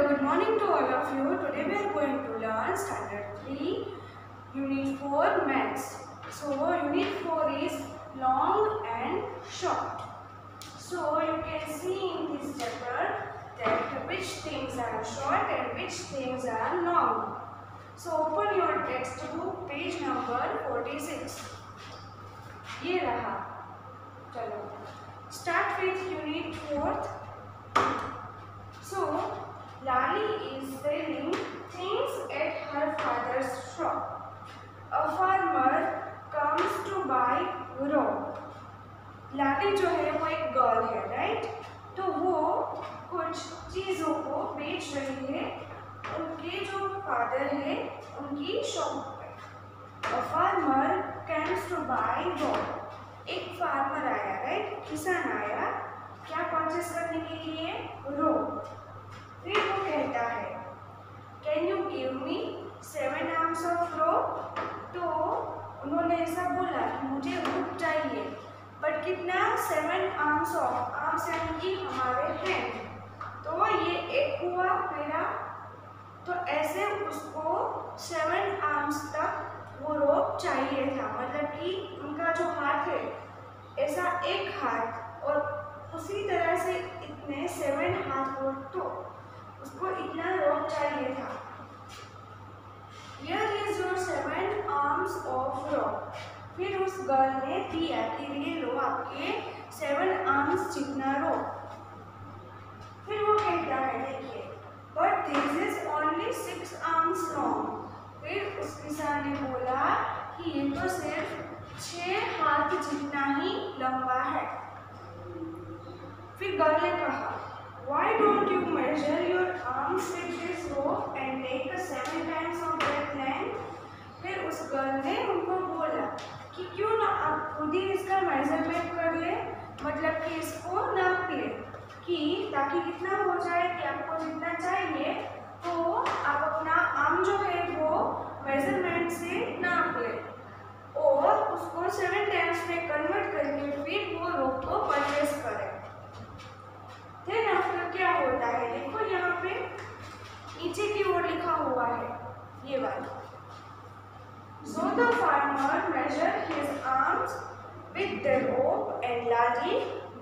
good morning to all of you. Today we are going to learn Standard 3, Unit 4 Maths. So, Unit 4 is long and short. So, you can see in this chapter that which things are short and which things are long. So, open your textbook, page number 46. ये रहा. चलो. Start with Unit 4. So, Lali is selling things at her father's shop. A farmer comes to buy rope. Lali जो है वो एक girl है, right? तो वो कुछ चीज़ों को बेच रही है उनके जो फादर है उनकी शॉप पे. A farmer comes to buy rope. एक फार्मर आया, राइट? किसान आया क्या परचेस करने के लिए? रोप. फिर वो कहता है can you give me 7 arms of rope. तो उन्होंने ऐसा बोला कि मुझे रोप चाहिए, बट कितना? 7 आर्म्स ऑफ. आर्म्स यानी कि हमारे हैंड. तो ये एक हुआ मेरा. तो ऐसे उसको 7 आर्म्स तक वो रोप चाहिए था. मतलब कि उनका जो हाथ है ऐसा एक हाथ और उसी तरह से इतने 7 हाथ हो तो उसको इतना रोप चाहिए था. Here is your 7 arms of rope. फिर उस गर्ल ने दिया कि ये लो आपके 7 arms जितना रोप. फिर वो कहता है देखिए but this is only 6 arms long. फिर उस किसान ने बोला कि ये तो सिर्फ 6 हाथ जितना ही लंबा है. फिर गर्ल ने कहा why don't you measure your arms with this rope and take 7 times of that length. फिर उस गर्ल ने उनको बोला कि क्यों ना आप खुद ही इसका मेजरमेंट कर ले, मतलब कि इसको नाप ले कि ताकि कितना हो जाए कि आपको जितना चाहिए तो आप अपना आर्म जो है वो मेजरमेंट से नाप ले और उसको 7 टाइम्स में कन्वर्ट करके फिर वो रोप को परचेस करें. फिर आफ्टर क्या होता है देखो यहाँ पे नीचे की ओर लिखा हुआ है ये वाला. So the farmer measured his arms with the rope and Lali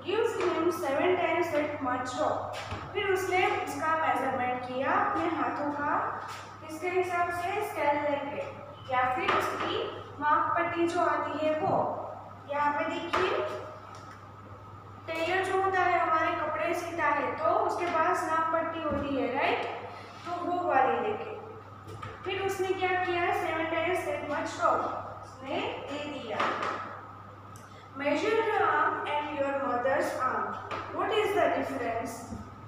gives him 7 times that much rope. फिर उसने इसका मेजरमेंट किया अपने हाथों का किसके हिसाब से? स्केल लेके या फिर उसकी माप पट्टी जो आती है वो. यहाँ पे देखिए टेलर जो होता है हमारे कपड़े सीता है तो उसके पास नाप पट्टी होती है, राइट? तो वो वाली लेके फिर उसने क्या किया? 7 times that much rope उसने दे दिया. Measure your arm and your mother's arm. What is the difference?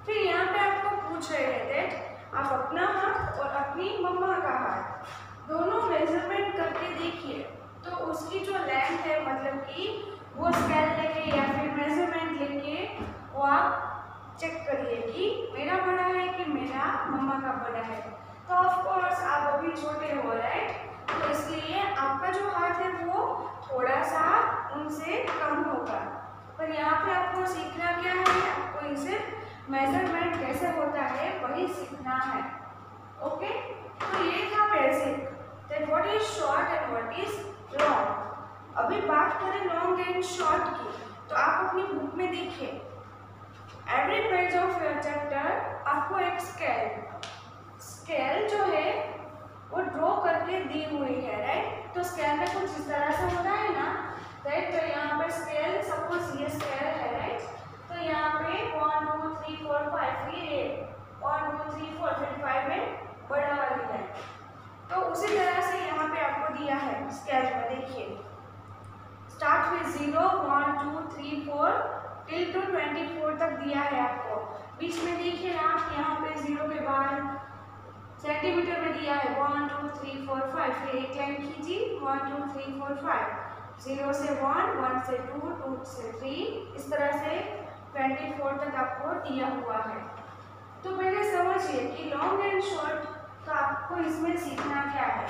फिर यहाँ पे आपको पूछ रहे हैं दैट आप अपना हाथ और अपनी मम्मा का हाथ दोनों मेजरमेंट करके देखिए तो उसकी जो लेंथ है मतलब कि वो स्केल लेके या फिर मेजरमेंट लेके वो आप चेक करिए कि मेरा बड़ा है कि मेरा मम्मा का बड़ा है. तो ऑफ कोर्स आप अभी छोटे हो, राइट? तो इसलिए आपका जो हाथ है वो थोड़ा सा उनसे कम होगा. पर यहाँ पे आपको सीखना क्या है? आपको इसे मेजरमेंट कैसे होता है वही सीखना है. ओके? तो ये था basic that what is short and what is long. अभी बात करें लॉन्ग एंड शॉर्ट की तो आप अपनी बुक में देखिए every page of your chapter आपको एक स्केल जो है वो ड्रॉ करके दी हुई है, राइट? तो स्केल में कुछ इस तरह से होता है ना, राइट? तो यहाँ पे स्केल सपोज ये स्केल है, राइट? तो यहाँ पे 1 2 3 4 5 फिर 1 2 3 4 फिर 5 में बड़ा वाली है. तो उसी तरह से यहाँ पे आपको दिया है स्केल में. देखिए स्टार्ट विद 0 1 2 3 4 टिल टू 24 तक दिया है आपको. बीच में देखिए आप यहाँ पे 0 के बाद सेंटीमीटर में दिया है 1 2 3 4 5. फिर एक लाइन खींची 1 2 3 4 5. 0 से 1 1 से 2 2 से 3 इस तरह से 24 तक आपको दिया हुआ है. तो पहले समझिए कि लॉन्ग एंड शॉर्ट तो आपको इसमें सीखना क्या है.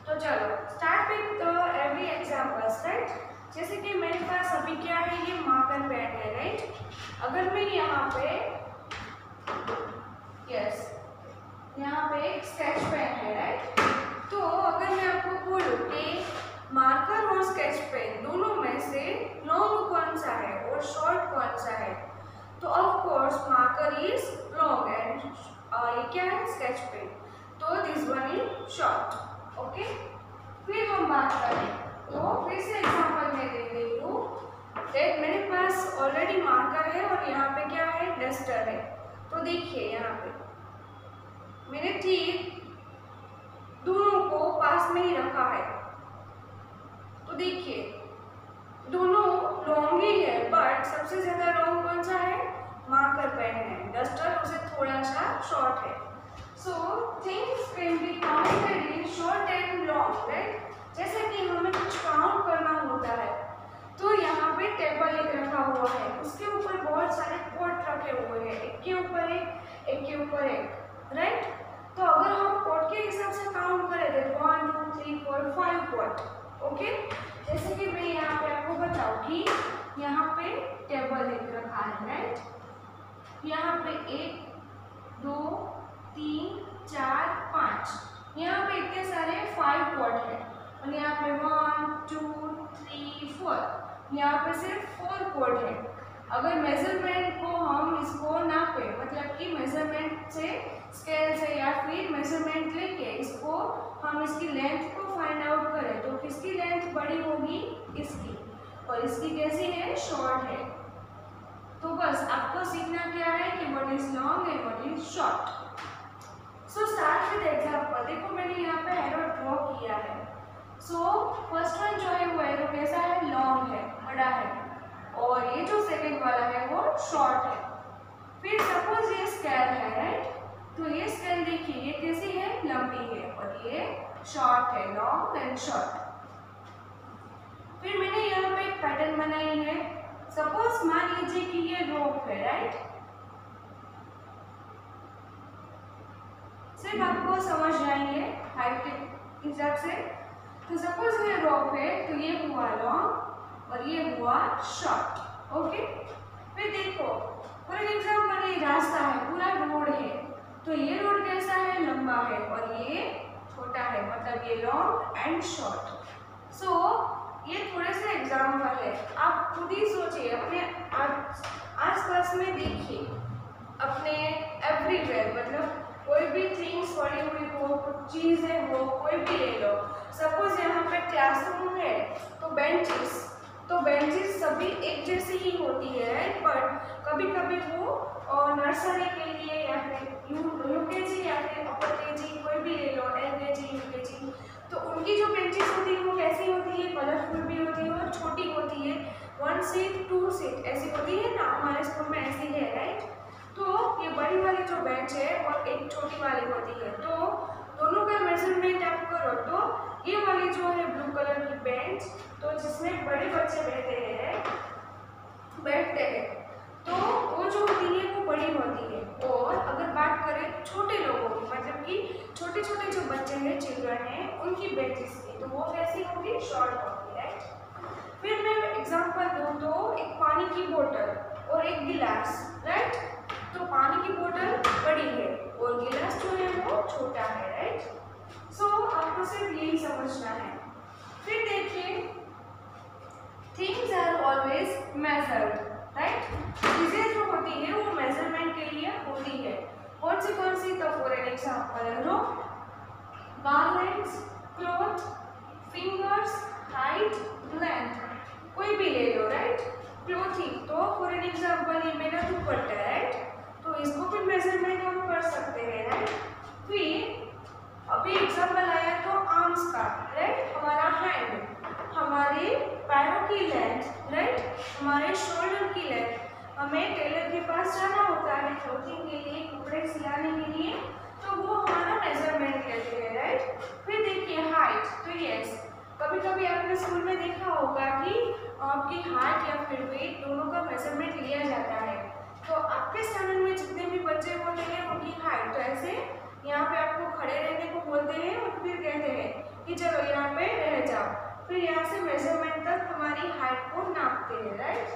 तो चलो start with every examples, right? जैसे कि मेरे पास अभी क्या है ये मार्कर पैड है, राइट? अगर मैं यहाँ पे यस यहाँ पे एक स्केच पेन है, राइट। तो अगर मैं आपको बोलूँ कि मार्कर और स्केच पेन दोनों में से लॉन्ग कौन सा है और शॉर्ट कौन सा है, तो of course marker is long and ये क्या है, स्केच पेन, तो this one is short. Okay, फिर हम बात करें तो फिर से एग्जांपल मैं दे रही हूँ दैट मेरे पास ऑलरेडी मार्कर है और यहाँ पे क्या है, डस्टर है। तो देखिए यहाँ पे मैंने ठीक दोनों को पास में ही रखा है। तो देखिए दोनों लॉन्ग ही है, बट सबसे ज्यादा लॉन्ग कौन सा है, मार्कर पेन है। डस्टर उसे थोड़ा सा शॉर्ट है। सो things can be counted in short and long, right. जैसे कि हमें कुछ काउंट करना होता है तो यहाँ पे टेबल एक रखा हुआ है, उसके ऊपर बहुत सारे पॉट रखे हुए हैं, एक के ऊपर एक के ऊपर एक, राइट। तो अगर हम पॉट के हिसाब से काउंट करें तो 1 2 3 4 5 पॉट। ओके, जैसे कि मैं यहाँ पे आपको बताऊँ कि यहाँ पे टेबल एक रखा है, राइट। यहाँ पे 1 2 3 4 5, यहाँ पे इतने सारे 5 पॉट है और यहाँ पे 1 2 3 4, यहाँ पे सिर्फ 4 पॉट है। अगर मेजरमेंट को हम इसको नापे, मतलब कि मेजरमेंट से स्केल से या फिर मेजरमेंट लेके इसको हम इसकी लेंथ को फाइंड आउट करें तो किसकी लेंथ बड़ी होगी, इसकी, और इसकी कैसी है, शॉर्ट है। तो बस आपको सीखना क्या है कि what is long and what is short. So start with example. देखो मैंने यहाँ पे एरो ड्रॉ किया है। सो फर्स्ट वन जो है वो एरो कैसा है, लॉन्ग है, बड़ा है, और ये जो सेकंड वाला है वो शॉर्ट है। फिर सपोज ये स्केल है, राइट। तो ये स्केल देखिए ये कैसी है, लंबी है, और ये शॉर्ट है, लॉन्ग एंड शॉर्ट। फिर मैंने यहाँ पे एक पैटर्न बनाई है। सपोज मान लीजिए कि ये रोप है, राइट। सिर्फ आपको समझ जाएंगे हाइट के हिसाब से। तो सपोज ये रोप है तो ये हुआ लॉन्ग और ये हुआ शॉर्ट। ओके, फिर देखो फॉर एग्जांपल ये रास्ता है, पूरा रोड है, तो ये रोड कैसा है, लंबा है, और ये छोटा है, मतलब ये लॉन्ग एंड शॉर्ट। सो ये थोड़े से एग्जांपल है, आप खुद ही सोचिए, अपने आसपास में देखिए, अपने एवरीवेयर, मतलब कोई भी थिंग्स पड़ी हुई हो, कुछ चीजें हो, कोई भी ले लो। सपोज यहाँ पे क्लासरूम है तो बेंचेस सभी एक जैसी ही होती है, राइट। बट कभी कभी वो नर्सरी के लिए या फिर यूकेजी या फिर अपर केजी, कोई भी ले लो, एलकेजी यूकेजी, तो उनकी जो बेंचेस होती है वो कैसी होती है, कलरफुल भी होती है और छोटी होती है, 1 सीट 2 सीट ऐसी होती है ना, हमारे स्कूल में ऐसी है, राइट। तो ये बड़ी वाली जो बेंच है और एक छोटी वाली होती है, तो दोनों का मेजरमेंट आप करो तो ये वाली जो है ब्लू कलर की बेंच, तो जिसमें बड़े बच्चे बैठते हैं, तो वो जो होती है वो बड़ी होती है। और अगर बात करें छोटे लोगों की, मतलब कि छोटे छोटे जो बच्चे हैं, चिल्ड्रन हैं, उनकी बेंचेस की, तो वो कैसी होगी, शॉर्ट होगी, राइट। फिर मैं एग्जांपल दूँ तो एक पानी की बोतल और एक गिलास, राइट। तो पानी की बोतल बड़ी है और गिलास जो है वो छोटा है, राइट। सो आपको सिर्फ यही समझना है। फिर देखिए things are always measured, right. चीजें जो होती है वो मेजरमेंट के लिए होती है। कौन सी, तो for an example rope, garments, cloth, fingers, height, length, कोई भी ले लो, राइट। क्लोथिंग, तो फॉर एन एग्जांपल ये मेरा दुपट्टा है, राइट, तो इसको भी मेजरमेंट हम कर सकते हैं, राइट। फिर अभी एग्जांपल आया तो आर्म्स का, राइट, हमारा हैंड, हमारे पैरों की लेंथ, राइट, हमारे शोल्डर की लेंथ। हमें टेलर के पास जाना होता है क्लोथिंग के लिए, कपड़े सिलाने के लिए, तो वो हमारा मेजरमेंट लेते हैं, राइट। फिर देखिए हाइट, तो यस, कभी कभी आपने स्कूल में देखा होगा कि आपकी हाइट या फिर वेट दोनों का मेजरमेंट लिया जाता है। तो आपके स्टैंडर्ड में जितने भी बच्चे होते हैं उनकी हाइट, तो ऐसे यहाँ पे आपको खड़े रहने को बोलते हैं और फिर कहते हैं कि चलो यहाँ पे रह जाओ, फिर यहाँ से मेजरमेंट तक हमारी हाइट को नापते हैं, राइट।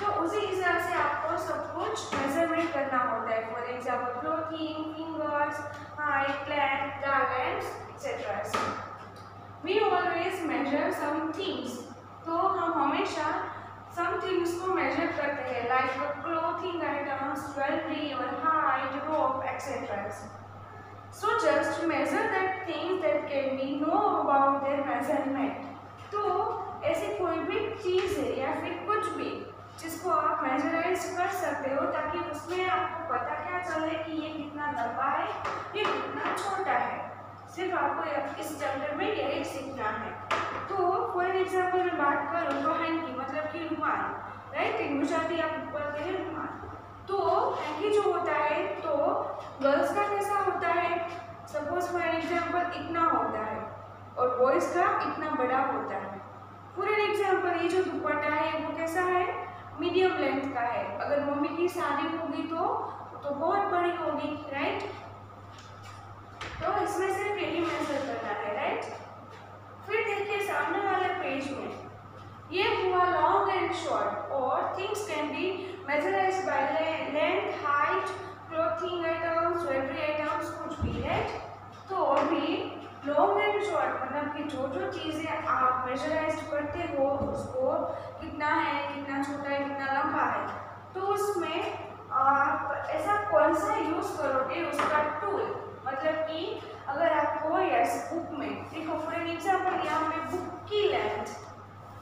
तो उसी हिसाब से आपको सब कुछ मेजरमेंट करना होता है। For example clothing, fingers, height, length, garments etcetera. We always measure some things. तो हम हमेशा सम थिंग्स को मेजर करते हैं, लाइक क्लोथिंग आइटम्स, ज्वेलरी और height, rope etcetera. So just measure that things that can be know about their measurement. तो ऐसी कोई भी चीज़ है या फिर कुछ भी जिसको आप मेजराइज कर सकते हो, ताकि उसमें आपको पता क्या चले कि ये कितना लंबा है, ये कितना छोटा है। सिर्फ आपको इस चैप्टर में यही सीखना है। तो फॉर एग्जाम्पल मैं बात करूँ तो हैंकी मतलब कि रुमाल, राइट, इन गुजराती आप बोलते हैं रुमाल। तो हैंकी जो होता है तो गर्ल्स का कैसा होता है, सपोज फॉर एग्जाम्पल इतना होता है और बॉयज़ का इतना बड़ा होता है। फॉर एग्जाम्पल ये जो दुपट्टा है वो कैसा है, मीडियम लेंथ का है। अगर मम्मी की शादी होगी तो बहुत बड़ी होगी, राइट। तो इसमें सिर्फ यही मेजर करना है, राइट। फिर देखिए सामने वाले पेज में ये हुआ लॉन्ग एंड शॉर्ट, और things can be measured by length, height, clothing items, jewellery items, कुछ भी, राइट। तो अभी लॉन्ग एंड शॉर्ट मतलब कि जो जो चीज़ें आप मेजराइज करते हो उसको कितना है, कितना छोटा है, कितना लंबा है, तो उसमें आप ऐसा कौन सा यूज़ करोगे उसका टूल। मतलब कि अगर आपको यस बुक में देखो फॉर एग्जाम्पल यहाँ पे बुक की लेंथ,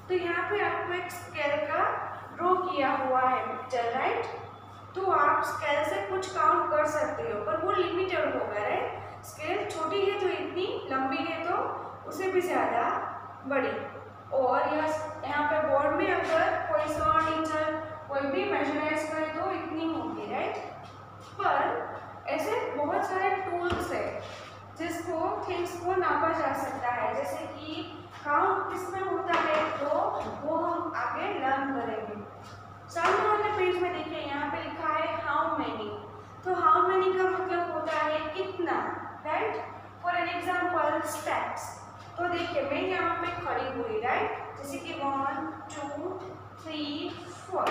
तो यहाँ पे आपको एक स्केल का ड्रॉ किया हुआ है पिक्चर, राइट। तो आप स्केल से कुछ काउंट कर सकते हो, पर वो लिमिटेड होगा, राइट। स्केल छोटी है तो इतनी, लंबी है तो उससे भी ज़्यादा बड़ी। और यहाँ पे बोर्ड में अगर कोई सा टीचर कोई भी मेजराइज करे तो इतनी होगी, राइट। पर ऐसे बहुत सारे टूल्स है जिसको थिंग्स को नापा जा सकता है, जैसे कि काउंट किसमें होता है तो वो हम आगे लर्न करेंगे। सामने वाले पेज में देखिए यहाँ पे लिखा है हाउ मेनी। तो हाउ मेनी का मतलब होता है कितना, right. For an example steps. तो देखिए मैं यहाँ पे खड़ी हुई, राइट, जैसे कि 1 2 3 4,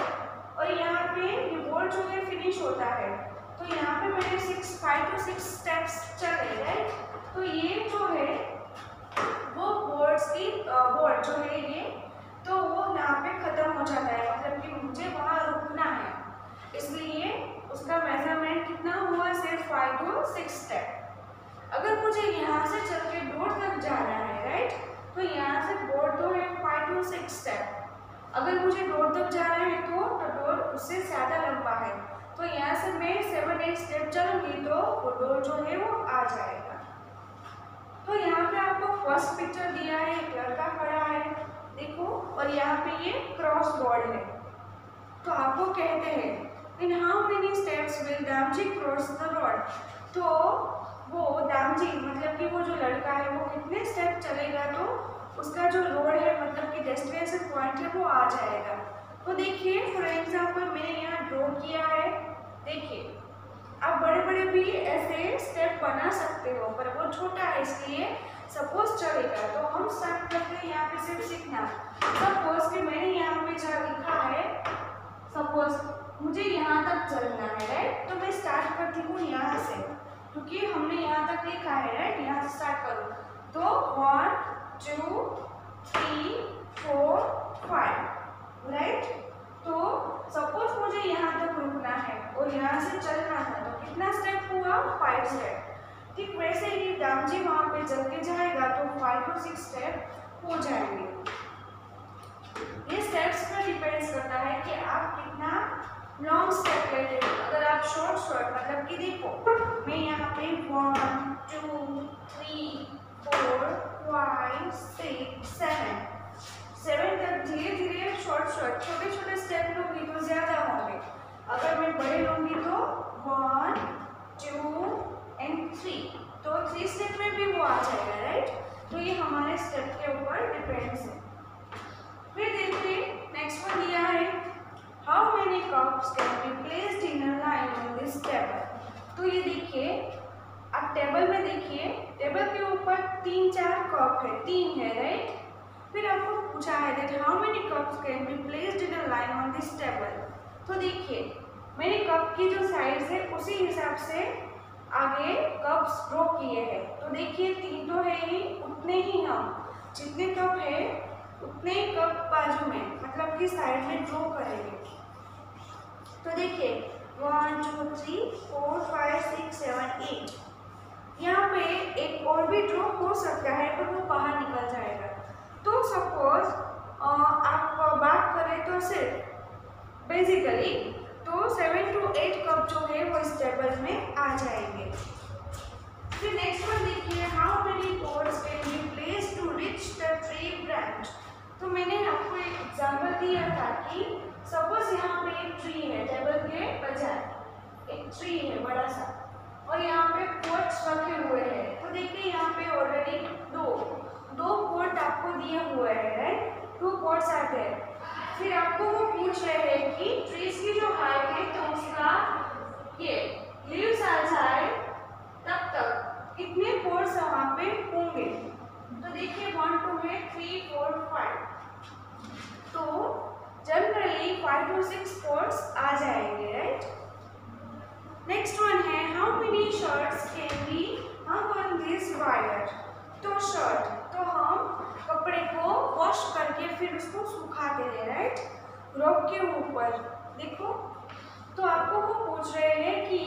और यहाँ पे ये बोर्ड जो है फिनिश होता है, तो यहाँ पे मैंने 5 to 6 स्टेप्स चले, राइट। तो ये जो है वो बोर्ड जो है ये, तो वो यहाँ पे खत्म हो जाता है, मतलब कि मुझे वहाँ रुकना है, इसलिए उसका मेजरमेंट कितना हुआ, सिर्फ 5 to 6 स्टेप। अगर मुझे यहाँ से चल के डोर तक जाना है, राइट, तो यहाँ से बोर्ड तो है 5 to 6 स्टेप। अगर मुझे डोर तक जाना है तो डोर उससे ज़्यादा लंबा है, तो यहाँ से मैं 7-8 स्टेप चलूँगी तो वो डोर जो है वो आ जाएगा। तो यहाँ पे आपको फर्स्ट पिक्चर दिया है, एक लड़का खड़ा है देखो, और यहाँ पे ये क्रॉस बोर्ड है। तो आपको कहते हैं in how many steps will Damji cross the road. तो वो दामजी मतलब कि वो जो लड़का है वो कितने स्टेप चलेगा तो उसका जो रोड है मतलब कि डेस्टिनेशन पॉइंट है वो आ जाएगा। तो देखिए फॉर एग्जाम्पल मैंने यहाँ ड्रॉ किया है, देखिए आप बड़े बड़े भी ऐसे स्टेप बना सकते हो, पर वो छोटा है इसलिए सपोज चलेगा। तो हम स्टार्ट करते हैं यहाँ पे सिर्फ सीखना। सपोज कि मैंने यहाँ पे जो लिखा है, सपोज मुझे यहाँ तक चलना है, राइट, तो मैं स्टार्ट करती हूँ यहाँ से, क्योंकि हमने यहाँ तक लिखा है, राइट, यहाँ से स्टार्ट करो। तो 1 2 3 4 5, राइट। तो सपोज मुझे यहाँ तक रुकना है और यहाँ से चलना था, तो कितना स्टेप हुआ, 5 स्टेप। ठीक वैसे ही दामजी वहाँ पे चल के जाएगा तो 5 to 6 स्टेप हो जाएंगे। ये स्टेप्स पर डिपेंड्स करता है कि आप कितना लॉन्ग स्टेप लेते हो। अगर आप शॉर्ट मतलब कि देखो मैं यहाँ पे 1 2 3 4 5 6 7 तक धीरे धीरे शॉर्ट छोटे छोटे स्टेप लूँगी तो ज़्यादा होंगे। अगर मैं बड़े लूँगी तो 1 2 and 3, तो 3 स्टेप में भी वो आ जाएगा, राइट। तो ये हमारे स्टेप के ऊपर डिपेंड्स है। फिर देखिए नेक्स्ट वन दिया है how many cups can be placed in a line on this table. तो ये देखिए आप टेबल में देखिए, टेबल के ऊपर 3-4 कप है, 3 है, राइट। फिर आपको पूछा है that how many cups can be placed in a line on this table. तो देखिए मैंने कप की जो साइज है उसी हिसाब से आगे कप्स ड्रॉ किए हैं। तो देखिए 3 तो है ही, उतने ही हम जितने कप है उतने ही कप बाजू में मतलब कि साइड में ड्रॉ करेंगे। तो देखिए 1 2 3 4 5 6 7 8 यहाँ पे एक और भी ड्रॉ हो सकता है पर वो बाहर निकल जाएगा। तो सपोज आप बात करें तो सिर्फ बेसिकली तो 7 to 8 कप जो है वो इस टेबल में आ जाएंगे। फिर नेक्स्ट वन देखिए how many pots can be placed to reach the tree branch. तो मैंने आपको एक एग्जांपल दिया था कि सपोज यहाँ पे एक ट्री है, टेबल के बजाय एक ट्री है बड़ा सा और यहाँ पे पॉट्स रखे हुए हैं। तो देखिए यहाँ पे ऑलरेडी दो पॉट आपको दिए हुए हैं, राइट, 2 पॉट्स आते हैं। फिर आपको वो पूछ रहे हैं कि ट्रीज की जो हाइट है तो उसका ये लीव्स आ जाए तब तक कितने पॉट्स वहाँ पे होंगे। तो देखिए 1 2 है 3 4 5 तो जनरली 5 to 6 पॉट्स आ जाएंगे, राइट। नेक्स्ट वन है how many shirts can be hung on this wire. तो शर्ट तो हम कपड़े को वॉश करके फिर उसको सुखाते हैं, राइट, रॉक के ऊपर। देखो तो आपको वो पूछ रहे हैं कि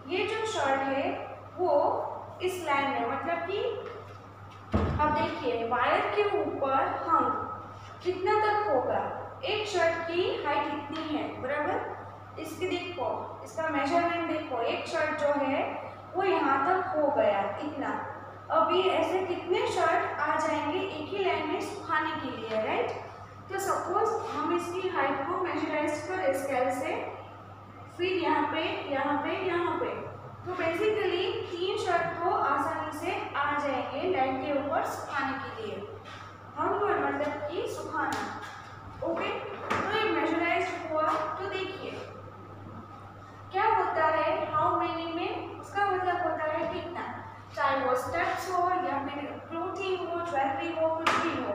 ये जो शर्ट है वो इस लाइन में मतलब कि अब देखिए वायर के ऊपर हम कितना तक होगा, एक शर्ट की हाइट इतनी है बराबर। इसकी देखो इसका मेजरमेंट देखो, एक शर्ट जो है वो यहाँ तक हो गया इतना। अभी ऐसे कितने शर्ट आ जाएंगे एक ही लाइन में सुखाने के लिए, राइट। तो सपोज हम इसकी हाइट को मेजराइज करें स्केल से, फिर यहाँ पे यहाँ पे यहाँ पे, तो बेसिकली 3 शर्ट को आसानी से आ जाएंगे लाइन के ऊपर सुखाने के लिए। हम मतलब कि सुखाना, ओके। तो ये मेजराइज हुआ। तो देखिए क्या होता है हाउ मेनी में, उसका मतलब होता है कितना, चाहे वो स्टेप्स हो या फिर क्लोथिंग हो, ज्वेलरी हो, कुछ भी हो।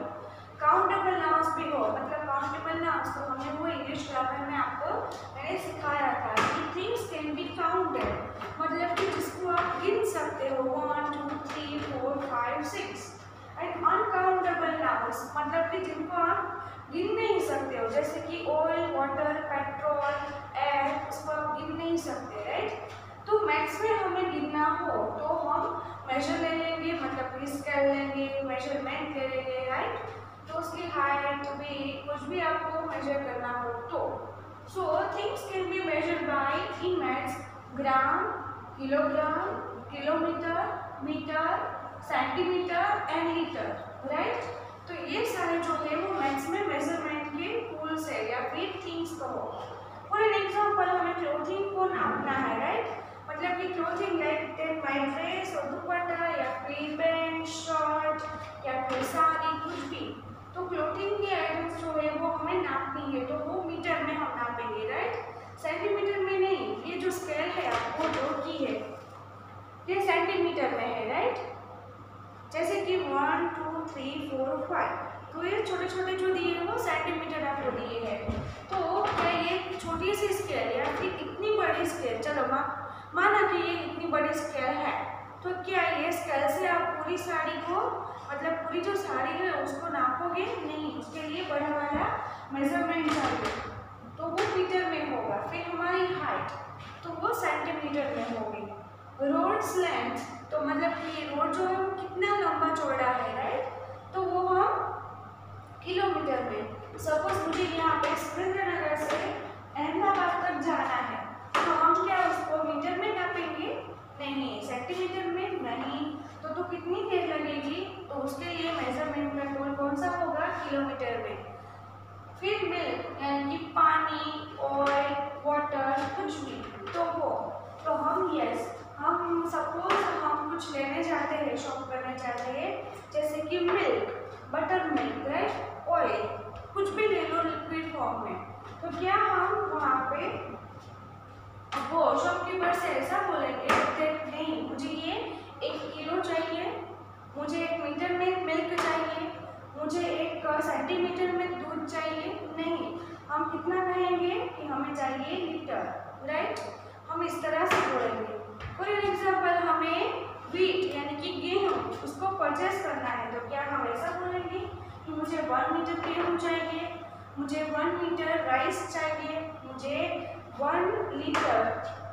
काउंटेबल नाउन्स भी हो, मतलब काउंटेबल नाउन्स तो हमने वो इंग्लिश ग्रामर में आपको मैंने सिखाया था कि थिंग्स कैन बी काउंटेड, मतलब कि जिसको आप गिन सकते हो 1 2 3 4 5 6। एंड अनकाउंटेबल नाउन्स मतलब कि जिनको आप गिन नहीं सकते हो, जैसे कि ऑयल, वाटर, पेट्रोल, एयर, उसको आप गिन नहीं सकते, राइट। तो मैथ्स में हमें गिनना हो तो हम मेजर ले लेंगे, मतलब कि स्केल लेंगे, मेजरमेंट ले लेंगे, राइट। तो उसकी हाइट वेट कुछ भी आपको मेजर करना हो तो so things can be measured by in maths gram, kilogram, kilometre, metre, centimetre and litre, right. तो ये सारे जो है वो मैथ्स में मेजरमेंट के टूल्स है या फिर थिंग्स कहो। फॉर एन एग्जांपल हमें क्लोथिंग को नापना है, राइट, मतलब कि क्लोथिंग लाइक माय ड्रेस और दुपट्टा या फिर पैंट, शर्ट या फिर साड़ी, कुछ भी। तो क्लोथिंग की आइटम्स जो है वो हमें नापनी है तो वो मीटर में हम नापेंगे, राइट, सेंटीमीटर में नहीं। ये जो स्केल है आपको ड्रॉ की है ये सेंटीमीटर में है, राइट। जैसे कि 1 2 3 4 5 तो ये छोटे छोटे जो दिए हैं वो सेंटीमीटर आपको दिए हैं। तो क्या ये छोटी सी स्केल या फिर इतनी बड़ी स्केल, चलो माना कि ये इतनी बड़ी स्केल है, तो क्या ये स्केल से आप पूरी साड़ी को मतलब पूरी जो साड़ी है उसको नापोगे नहीं, उसके लिए बड़ा वाला मेजरमेंट चाहिए तो वो मीटर में होगा। फिर हमारी हाइट तो वो सेंटीमीटर में होगी। रोड्स लेंथ तो मतलब कि रोड जो है वो कितना लंबा चौड़ा है, राइट, तो वो हम किलोमीटर में। सपोज मुझे यहाँ पे सुरेंद्रनगर से अहमदाबाद तक जाना है तो हम क्या उसको मीटर में नापेंगे नहीं, सेंटीमीटर में नहीं। तो कितनी देर लगेगी, तो उसके लिए मेजरमेंट का टूल कौन सा होगा, किलोमीटर में। फिर मिल्क यानी कि पानी, ऑयल, वाटर, कुछ भी तो वो तो हम सपोज हम कुछ लेने जाते हैं, शॉप करने जाते हैं, जैसे कि milk, butter milk, right, oil, कुछ भी ले लो लिक्विड फॉर्म में। तो क्या हम वहाँ पे वो शॉपकीपर से ऐसा बोलेंगे कि नहीं मुझे ये 1 किलो चाहिए, मुझे 1 मीटर में मिल्क चाहिए, मुझे 1 सेंटीमीटर में दूध चाहिए, नहीं, हम कितना कहेंगे कि हमें चाहिए लीटर, राइट। हम इस तरह से बोलेंगे। फॉर एग्जाम्पल हमें व्हीट यानी कि गेहूँ उसको परचेस करना है, तो क्या हम ऐसा बोलेंगे कि मुझे 1 मीटर गेहूँ चाहिए, मुझे 1 मीटर राइस चाहिए, मुझे 1 लीटर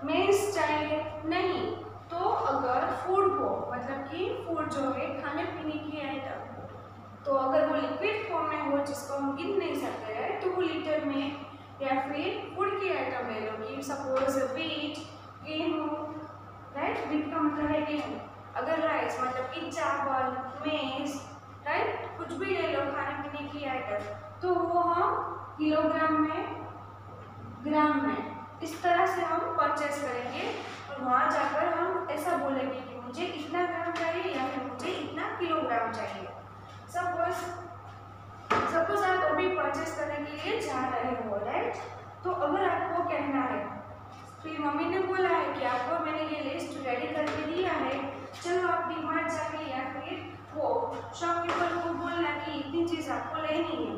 मेस चाहिए, नहीं। तो अगर फूड को मतलब कि फूड जो है खाने पीने की आइटम, तो अगर वो लिक्विड फॉर्म में हो जिसको हम गिन नहीं सकते हैं, तो वो लीटर में, या फिर फूड की आइटम ले लो कि सपोज व्हीट गेहूँ, राइट, व्हीट का मतलब है गेहूँ। अगर राइस मतलब कि चावल, मेस, राइट, कुछ भी ले लो खाने पीने की आइटम, तो वो हम किलोग्राम में, ग्राम में, इस तरह से हम परचेस करेंगे। और वहाँ जाकर हम ऐसा बोलेंगे कि मुझे इतना ग्राम चाहिए या फिर मुझे इतना किलोग्राम चाहिए। सपोज आप अभी परचेस करने के लिए जा रहे हो, राइट। तो अगर आपको कहना है, फिर मम्मी ने बोला है कि आपको मैंने ये लिस्ट रेडी करके दिया है, चलो आप डीमार्ट जाके या फिर वो शॉपकीपर को बोलना कि इतनी चीज़ आपको लेनी है,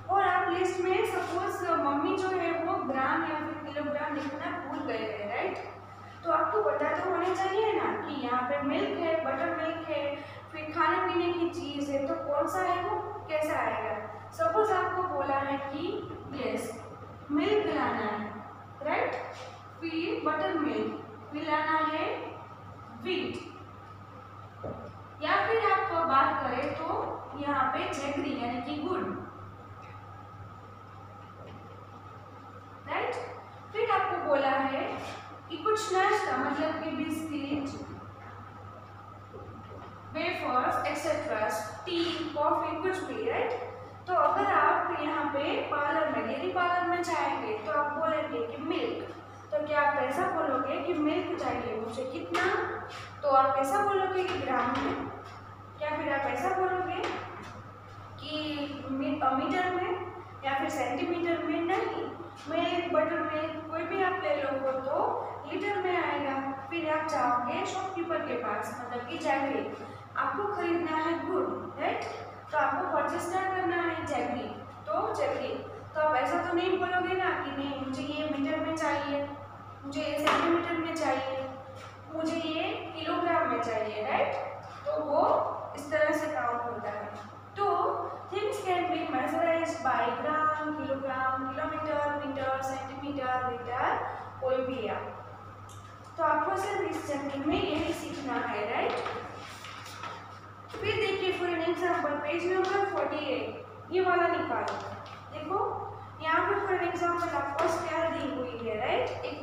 और आप लिस्ट में सपोज मम्मी जो है वो ग्राम या फिर किलोग्राम लिखना भूल गए हैं, राइट। तो आपको पता तो होना चाहिए ना कि यहाँ पे मिल्क है, बटर मिल्क है, फिर खाने पीने की चीज़ है, तो कौन सा है वो कैसा आएगा। सपोज आपको बोला है कि यस मिल्क लाना है, राइट, फिर बटर मिल्क, फिर लाना है व्हीट, या फिर आप बात करें तो यहाँ पे जैगरी यानी कि गुड़, राइट। फिर आपको बोला है कि कुछ नाश्ता मतलब कि biscuit, wafers etcetera, T, coffee, कुछ भी, राइट। तो अगर आप यहाँ पे पार्लर में, डेयरी पार्लर में जाएंगे तो आप बोलेंगे कि मिल्क, तो क्या आप ऐसा बोलोगे कि मिल्क चाहिए मुझे कितना, तो आप ऐसा बोलोगे कि ग्राम में, या फिर आप ऐसा बोलोगे कि मीटर में या फिर सेंटीमीटर में, नहीं। मिल्क, बटर मिल्क कोई भी आप ले लो तो लीटर में आएगा। फिर आप जाओगे शॉपकीपर के पास मतलब कि जैगरी, आपको खरीदना है गुड़, राइट, तो आपको परचेस क्या करना है, जैगरी, तो जैगरी, तो आप ऐसा तो नहीं बोलोगे ना कि नहीं मुझे ये मीटर में चाहिए, मुझे ये सेंटीमीटर में चाहिए, मुझे ये किलोग्राम में चाहिए, राइट। तो वो इस तरह से काउंट होता है। तो things can be measured by gram, kilogram, kilometre, metre, centimetre, litre, कोई भी आप। तो आपको सिर्फ इस चैप्टर में यही सीखना है, राइट। फिर देखिए for an example page number 48, ये वाला निकालो। देखो यहाँ पे फॉर एन एग्जाम्पल आपको स्केल दी हुई है, राइट, एक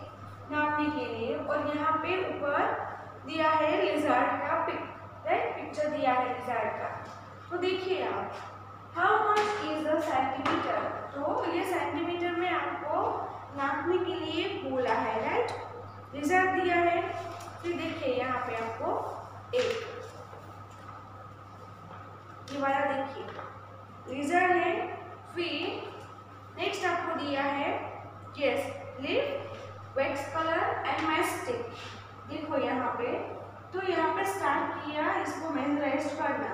नापने के लिए, और यहाँ पे ऊपर दिया है लिजर्ड का पिक, राइट, पिक्चर दिया है लिजर्ड का। तो देखिए आप, how much is the centimetre, तो ये सेंटीमीटर में आपको नापने के लिए बोला है, राइट, लिजर्ड दिया है। फिर देखिए यहाँ पे आपको एक ये वाला देखिए लिजर्ड है। फिर नेक्स्ट आपको दिया है yes lip, wax colour and mastic. देखो यहाँ पे, तो यहाँ पे स्टार्ट किया इसको मेजराइज करना,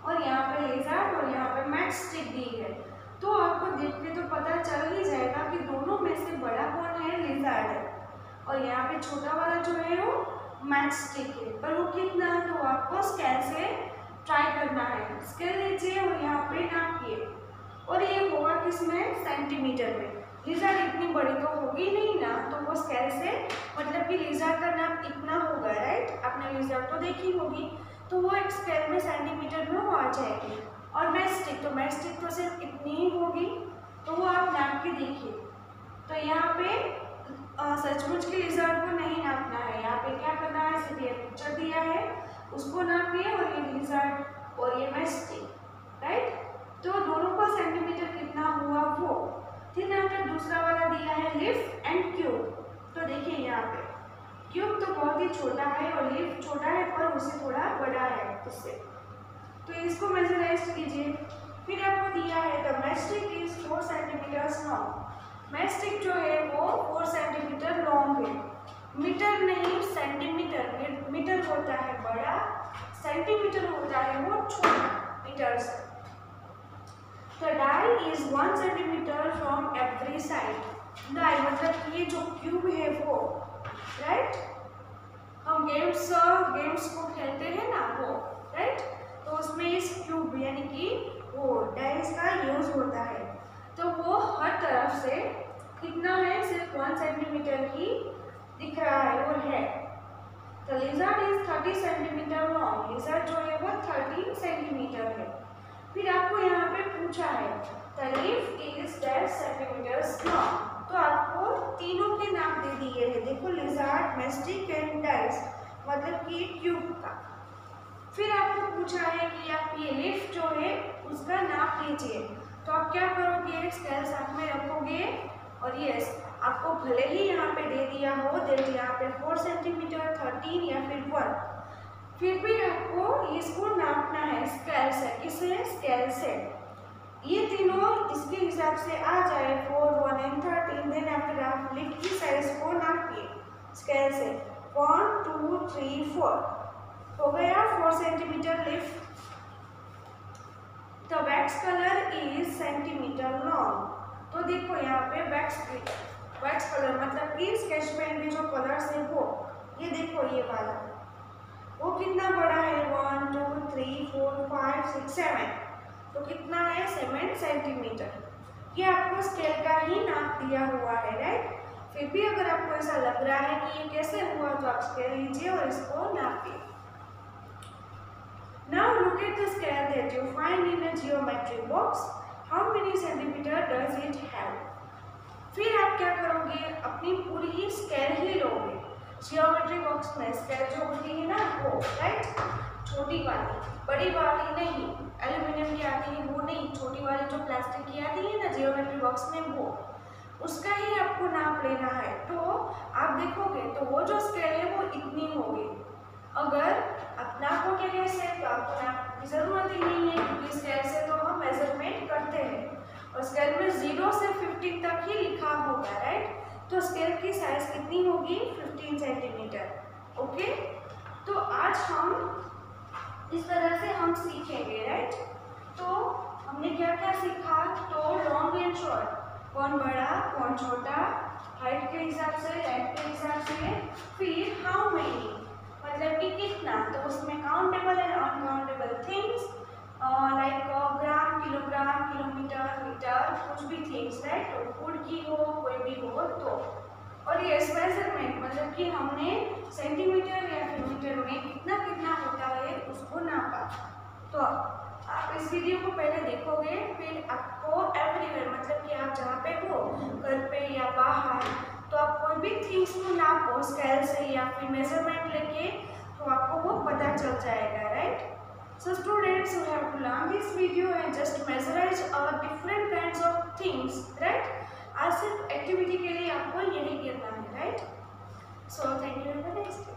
और यहाँ पे लिजर्ड और यहाँ पे मैस्टिक दी है। तो आपको देख के तो पता चल ही जाएगा कि दोनों में से बड़ा कौन है, लिजर्ड है, और यहाँ पे छोटा वाला जो है वो मैस्टिक है। पर वो कितना, तो आपको स्केल से ट्राई करना है, स्केल लीजिए और यहाँ पे नापिए, और ये होगा किसमें, सेंटीमीटर में। लिजर्ड इतनी बड़ी तो होगी नहीं ना, तो वो स्केल से मतलब कि लिजर्ड का नाप इतना होगा, राइट, आपने लिजर्ड तो देखी होगी, तो वो एक स्केल में सेंटीमीटर में वो आ जाएगी। और मैस्टिक, तो मैस्टिक तो सिर्फ इतनी ही होगी, तो वो आप नाप के देखिए। तो यहाँ पे सचमुच के लिजर्ड को नहीं नापना है, यहाँ पे क्या करना है, सिर्फ ये पिक्चर दिया है उसको नापिए, और ये लिजर्ड और ये मैस्टिक, राइट। तो दोनों का सेंटीमीटर कितना हुआ वो। फिर यहाँ पे दूसरा वाला दिया है लिफ्ट एंड क्यूब। तो देखिए यहाँ पे क्यूब तो बहुत ही छोटा है और लिफ्ट छोटा है पर उससे थोड़ा बड़ा है उससे, तो इसको मेजराइज कीजिए। फिर आपको दिया है the mastic is 4 centimetre long. Mastic जो है वो 4 सेंटीमीटर लॉन्ग है, मीटर नहीं सेंटीमीटर, मीटर होता है बड़ा, सेंटीमीटर होता है वो छोटा मीटर से। The die 1 centimetre from every side. Die मतलब कि ये जो क्यूब है वो, राइट, हम गेम्स को खेलते हैं ना वो, राइट, तो उसमें इस क्यूब यानी कि वो डाइस का यूज होता है। तो वो हर तरफ से कितना है, सिर्फ 1 सेंटीमीटर ही दिख रहा है, वो है। तो lizard is 30 centimetre long, lizard जो है वो 30 सेंटीमीटर है। फिर आपको यहाँ पे पूछा है the leaf is 10 centimetre long, तो आपको तीनों के नाम दे दिए हैं। देखो लिजर्ड, मैस्टिक एंड डाइस, मतलब कि क्यूब का। फिर आपको पूछा है कि आप ये लीफ जो है उसका नाप लीजिए, तो आप क्या करोगे, स्केल साथ में रखोगे और यस आपको भले ही यहाँ पे दे दिया हो, देखिए यहाँ पे 4 सेंटीमीटर, 13 या फिर 1, फिर भी आपको इसको नापना है स्केल से। किससे, स्केल से। ये तीनों इसके हिसाब से आ जाए 4, 1 एंड 13, देन आफ्टर आप लीफ की साइज को नापिए स्केल से। 1, 2, 3, 4 हो गया 4 centimetre leaf. The wax colour is centimetre long, तो देखो यहाँ पे वैक्स कलर मतलब कि स्केच पेन में जो कलर्स है वो, ये देखो ये वाला, वो कितना बड़ा है, 1, 2, 3, 4, 5, 6, 7, तो कितना है 7 सेंटीमीटर। ये आपको स्केल का ही नाप दिया हुआ है, राइट। फिर भी अगर आपको ऐसा लग रहा है कि ये कैसे हुआ, तो आप स्केल लीजिए और इसको नापिए। Now look at the scale that you find in a geometry box. How many centimeter does it have? फिर आप क्या करोगे, अपनी पूरी स्केल ही लोगे। जियोमेट्री बॉक्स में स्केल जो होती है ना वो, राइट, छोटी वाली, बड़ी वाली नहीं, एल्यूमिनियम की आती है वो नहीं, छोटी वाली जो प्लास्टिक की आती है ना जियोमेट्री बॉक्स में, वो उसका ही आपको नाप लेना है। तो आप देखोगे तो वो जो स्केल है वो इतनी होगी। अगर आप नापोगे कैसे, तो आपको नाप की जरूरत ही नहीं है, क्योंकि स्केल से तो हम मेजरमेंट करते हैं और स्केल में 0 से 15 तक ही लिखा होगा, राइट। तो स्केल की साइज कितनी होगी, 15 सेंटीमीटर। ओके, तो आज हम इस तरह से हम सीखेंगे, राइट। तो हमने क्या क्या सीखा, तो लॉन्ग एंड शॉर्ट, कौन बड़ा कौन छोटा, हाइट के हिसाब से, लेंथ के हिसाब से। फिर हाउ मेनी मतलब कि कितना, तो उसमें countable and uncountable things like gram, kilogram, kilometre, metre, कुछ भी थिंग्स, राइट, तो फूड की हो, कोई भी हो तो। और ये मेजरमेंट मतलब कि हमने सेंटीमीटर या किलोमीटर में कितना कितना होता है उसको नापा। तो आप इस वीडियो को पहले देखोगे, फिर आपको एवरीवेयर मतलब कि आप जहाँ पे हो, घर पे या बाहर, तो आप कोई भी थिंग्स को नापो स्केल से या फिर मेजरमेंट लेके, तो आपको वो पता चल जाएगा, right. So students, you have to learn this video and just measurize different kinds of things, right? आज सिर्फ एक्टिविटी के लिए आपको यही करना है, right? So thank you, have a nice day.